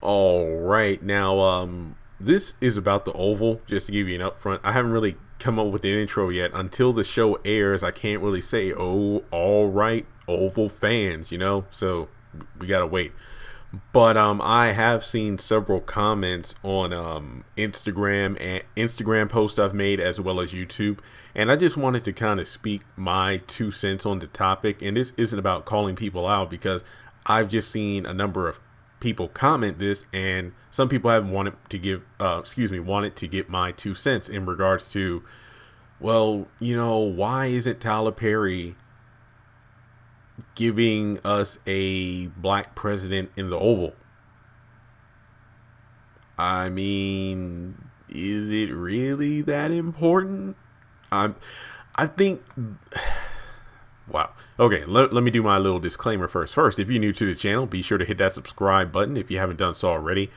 All right, now this is about the Oval. Just to give you an upfront, I haven't really come up with an intro yet. Until the show airs, I can't really say, "Oh, all right, Oval fans," So we gotta wait. But I have seen several comments on Instagram and Instagram posts I've made as well as YouTube, and I just wanted to kind of speak my 2 cents on the topic. And this isn't about calling people out because I've just seen a number of people comment this, and some people have wanted to get my 2 cents in regards to, well, why isn't Tyler Perry giving us a black president in the Oval? I mean, is it really that important? I I think wow. Okay, let me do my little disclaimer first. First, if you're new to the channel, be sure to hit that subscribe button if you haven't done so already.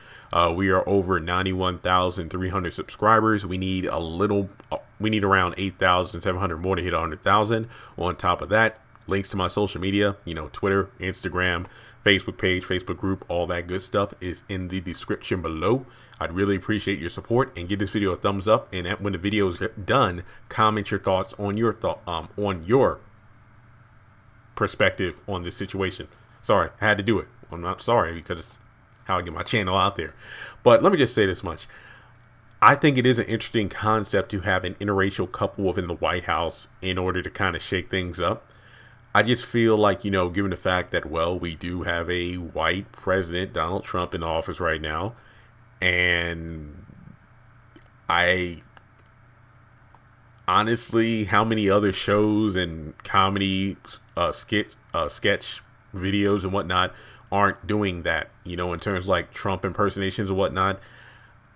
We are over 91,300 subscribers. We need around 8,700 more to hit 100,000. On top of that, links to my social media, Twitter, Instagram, Facebook page, Facebook group, all that good stuff is in the description below. I'd really appreciate your support, and give this video a thumbs up. And when the video is done, comment your thoughts on your perspective on this situation. Sorry, I had to do it. I'm not sorry because it's how I get my channel out there. But let me just say this much. I think it is an interesting concept to have an interracial couple within the White House in order to kind of shake things up. I just feel like, given the fact that, well, we do have a white president, Donald Trump, in office right now, and I honestly, how many other shows and comedy sketch videos and whatnot aren't doing that, in terms of like Trump impersonations and whatnot.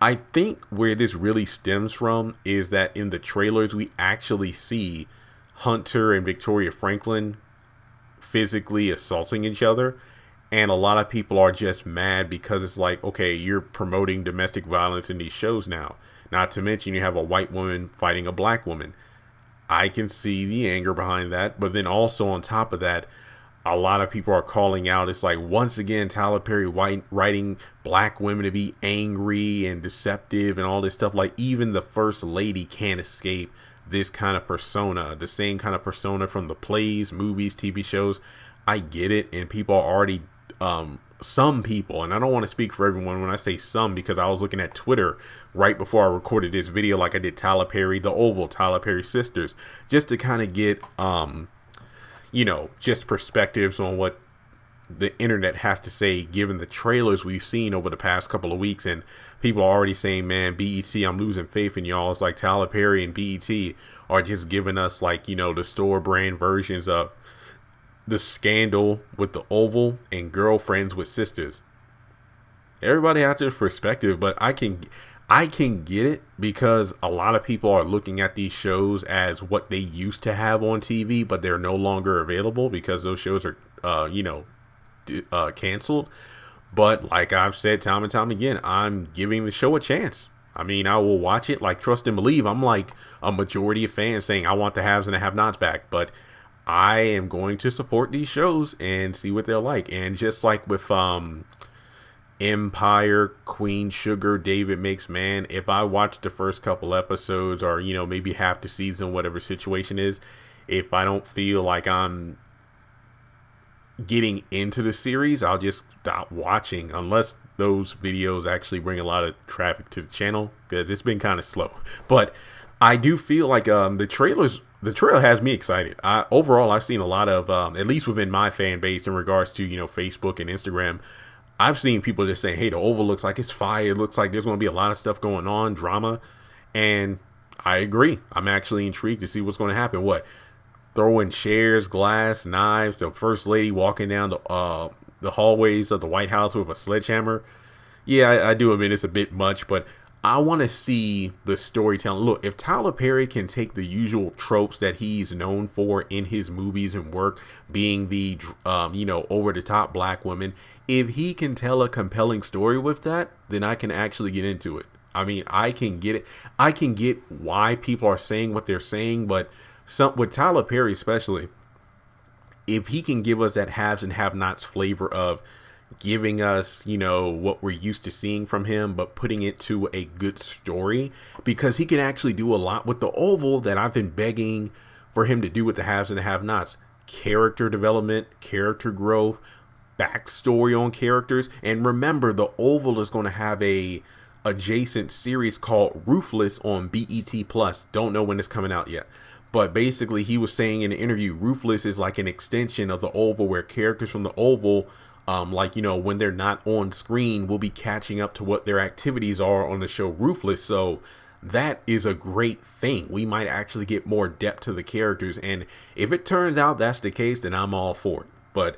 I think where this really stems from is that in the trailers, we actually see Hunter and Victoria Franklin physically assaulting each other. And a lot of people are just mad because it's like, okay, you're promoting domestic violence in these shows now. Not to mention you have a white woman fighting a black woman. I can see the anger behind that. But then also on top of that, a lot of people are calling out. It's like, once again, Tyler Perry writing black women to be angry and deceptive and all this stuff. Like, even the first lady can't escape this kind of persona, the same kind of persona from the plays, movies, TV shows. I get it. And people are already, some people, and I don't want to speak for everyone when I say some, because I was looking at Twitter right before I recorded this video, like I did Tyler Perry, the Oval, Tyler Perry sisters, just to kind of get, just perspectives on what the internet has to say, given the trailers we've seen over the past couple of weeks. And people are already saying, man, BET, I'm losing faith in y'all. It's like Tyler Perry and BET are just giving us, like, the store brand versions of the Scandal with the Oval and Girlfriends with Sisters. Everybody has their perspective, but I can get it, because a lot of people are looking at these shows as what they used to have on TV, but they're no longer available because those shows are, canceled. But like I've said time and time again, I'm giving the show a chance. I mean, I will watch it. Like, trust and believe, I'm like a majority of fans saying I want the haves and the have-nots back, but I am going to support these shows and see what they're like. And just like with Empire, Queen Sugar, David Makes Man, if I watch the first couple episodes, or maybe half the season, whatever situation is, if I don't feel like I'm getting into the series, I'll just stop watching, unless those videos actually bring a lot of traffic to the channel, because it's been kind of slow. But I do feel like the trailer has me excited. Overall, I've seen a lot of, at least within my fan base, in regards to, Facebook and Instagram, I've seen people just saying, hey, the Oval looks like it's fire. It looks like there's going to be a lot of stuff going on, drama. And I agree. I'm actually intrigued to see what's going to happen. What? Throwing chairs, glass, knives, the first lady walking down the hallways of the White House with a sledgehammer. Yeah, I do admit it's a bit much, but I want to see the storytelling. Look, if Tyler Perry can take the usual tropes that he's known for in his movies and work, being the, over the top black woman, if he can tell a compelling story with that, then I can actually get into it. I mean, I can get it. I can get why people are saying what they're saying, but with Tyler Perry especially, if he can give us that haves and have-nots flavor of, giving us, you know, what we're used to seeing from him, but putting it to a good story, because he can actually do a lot with the Oval that I've been begging for him to do with the haves and the have-nots. Character development, character growth, backstory on characters. And remember, the Oval is going to have a adjacent series called Ruthless on BET Plus. Don't know when it's coming out yet. But basically, he was saying in the interview, Ruthless is like an extension of the Oval, where characters from the Oval, like, you know, when they're not on screen, will be catching up to what their activities are on the show Ruthless. So that is a great thing. We might actually get more depth to the characters. And if it turns out that's the case, then I'm all for it. But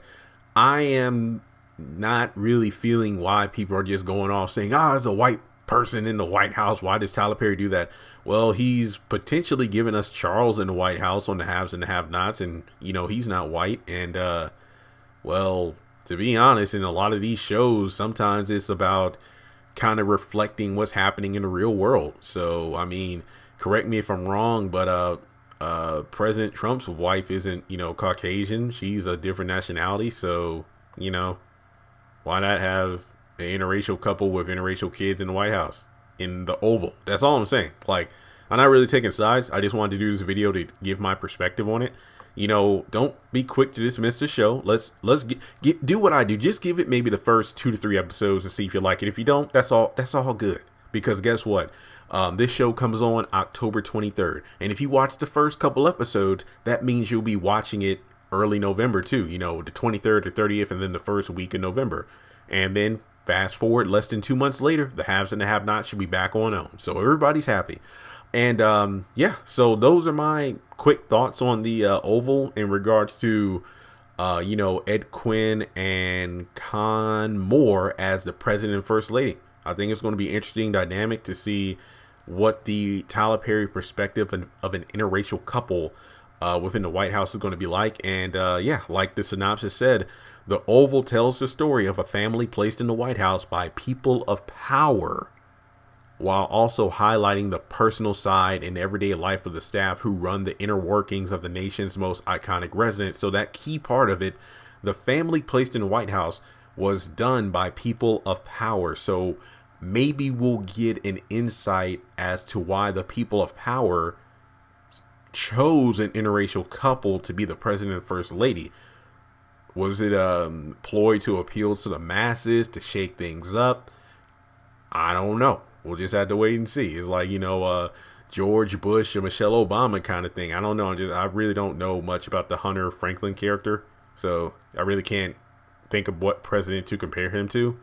I am not really feeling why people are just going off saying, it's a white person in the White House. Why does Tyler Perry do that? Well, he's potentially giving us Charles in the White House on the haves and the have-nots, and you know, he's not white. And well, to be honest, in a lot of these shows, sometimes it's about kind of reflecting what's happening in the real world. So I mean, correct me if I'm wrong, but President Trump's wife isn't, you know, Caucasian. She's a different nationality. So, you know, why not have an interracial couple with interracial kids in the White House, in the Oval? That's all I'm saying. Like, I'm not really taking sides. I just wanted to do this video to give my perspective on it. You know, don't be quick to dismiss the show. Let's do what I do. Just give it maybe the first 2 to 3 episodes and see if you like it. If you don't, that's all good. Because guess what? This show comes on October 23rd. And if you watch the first couple episodes, that means you'll be watching it early November too. You know, the 23rd or 30th, and then the first week of November. And then fast forward less than 2 months later, the haves and the have-nots should be back on. So everybody's happy. And yeah, so those are my quick thoughts on the Oval in regards to you know, Ed Quinn and Con Moore as the president and first lady. I think it's going to be interesting dynamic to see what the Tyler Perry perspective of an interracial couple within the White House is going to be like. And yeah, like the synopsis said, the Oval tells the story of a family placed in the White House by people of power, while also highlighting the personal side and everyday life of the staff who run the inner workings of the nation's most iconic residence. So that key part of it, the family placed in the White House, was done by people of power. So maybe we'll get an insight as to why the people of power chose an interracial couple to be the president and first lady. Was it a ploy to appeal to the masses, to shake things up? I don't know. We'll just have to wait and see. It's like, you know, George Bush or Michelle Obama kind of thing. I don't know. I really don't know much about the Hunter Franklin character. So I really can't think of what president to compare him to.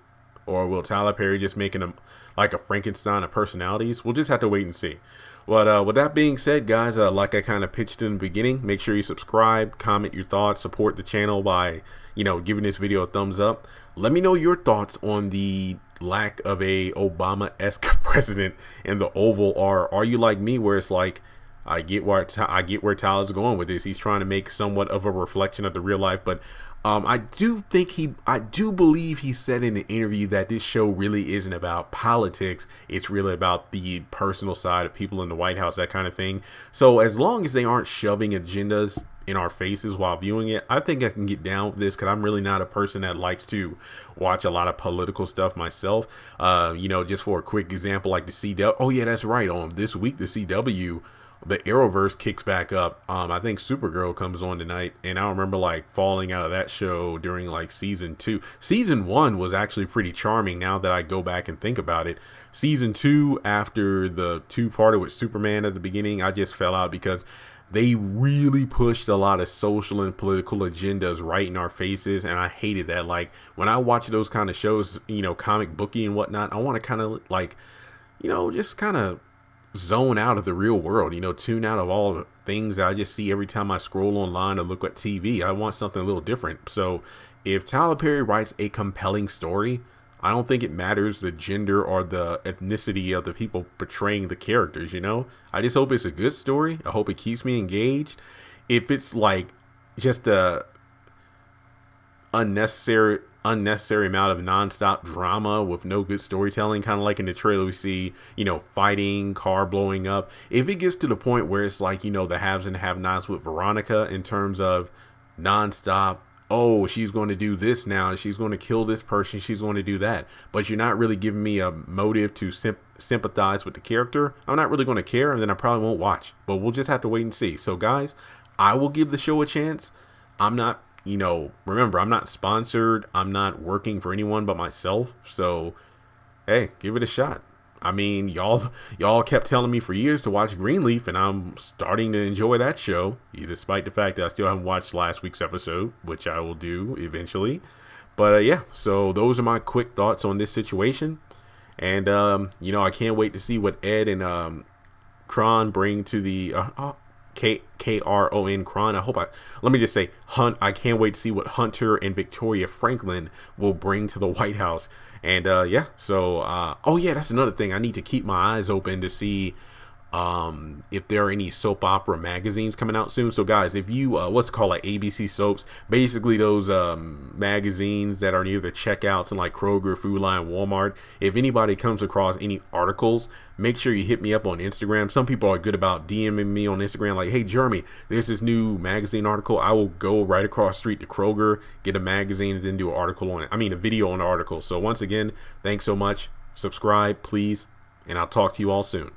Or will Tyler Perry just making him like a Frankenstein of personalities? We'll just have to wait and see. But with that being said, guys, like I kind of pitched in the beginning, make sure you subscribe, comment your thoughts, support the channel by, you know, giving this video a thumbs up. Let me know your thoughts on the lack of a Obama-esque president in the Oval. Or are you like me, where it's like, I get where Tyler's going with this. He's trying to make somewhat of a reflection of the real life, but I do believe he said in an interview that this show really isn't about politics. It's really about the personal side of people in the White House, that kind of thing. So as long as they aren't shoving agendas in our faces while viewing it, I think I can get down with this, because I'm really not a person that likes to watch a lot of political stuff myself. You know, just for a quick example, like the CW. Oh yeah, that's right. This week, the CW, the Arrowverse kicks back up. I think Supergirl comes on tonight, and I remember like falling out of that show during like season 2. Season 1 was actually pretty charming now that I go back and think about it. Season 2, after the 2-parter with Superman at the beginning, I just fell out because they really pushed a lot of social and political agendas right in our faces, and I hated that. Like, when I watch those kind of shows, you know, comic booky and whatnot, I want to kind of like, you know, just kind of zone out of the real world, you know, tune out of all the things that I just see every time I scroll online or look at TV. I want something a little different. So if Tyler Perry writes a compelling story, I don't think it matters the gender or the ethnicity of the people portraying the characters, you know. I just hope it's a good story. I hope it keeps me engaged. If it's like just a unnecessary amount of nonstop drama with no good storytelling, kind of like in the trailer we see, you know, fighting, car blowing up. If it gets to the point where it's like, you know, the haves and have-nots with Veronica, in terms of nonstop oh, she's going to do this now, she's going to kill this person, she's going to do that, but you're not really giving me a motive to sympathize with the character, I'm not really going to care, and then I probably won't watch. But we'll just have to wait and see. So guys, I will give the show a chance. I'm not, remember, I'm not sponsored, I'm not working for anyone but myself, so hey, give it a shot. I mean, y'all kept telling me for years to watch Greenleaf, and I'm starting to enjoy that show, despite the fact that I still haven't watched last week's episode, which I will do eventually. But yeah, so those are my quick thoughts on this situation, and I can't wait to see what Ed and Kron bring to the Kron. Let me just say Hunt. I can't wait to see what Hunter and Victoria Franklin will bring to the White House. And yeah, so oh yeah, that's another thing. I need to keep my eyes open to see if there are any soap opera magazines coming out soon. So guys, if you what's it called, like ABC soaps, basically those magazines that are near the checkouts in like Kroger, Food Line, Walmart, if anybody comes across any articles, make sure you hit me up on Instagram. Some people are good about DMing me on Instagram like, hey Jeremy, there's this new magazine article. I will go right across the street to Kroger, get a magazine, and then do an article on it. I mean, a video on the article. So once again, thanks so much. Subscribe please, and I'll talk to you all soon.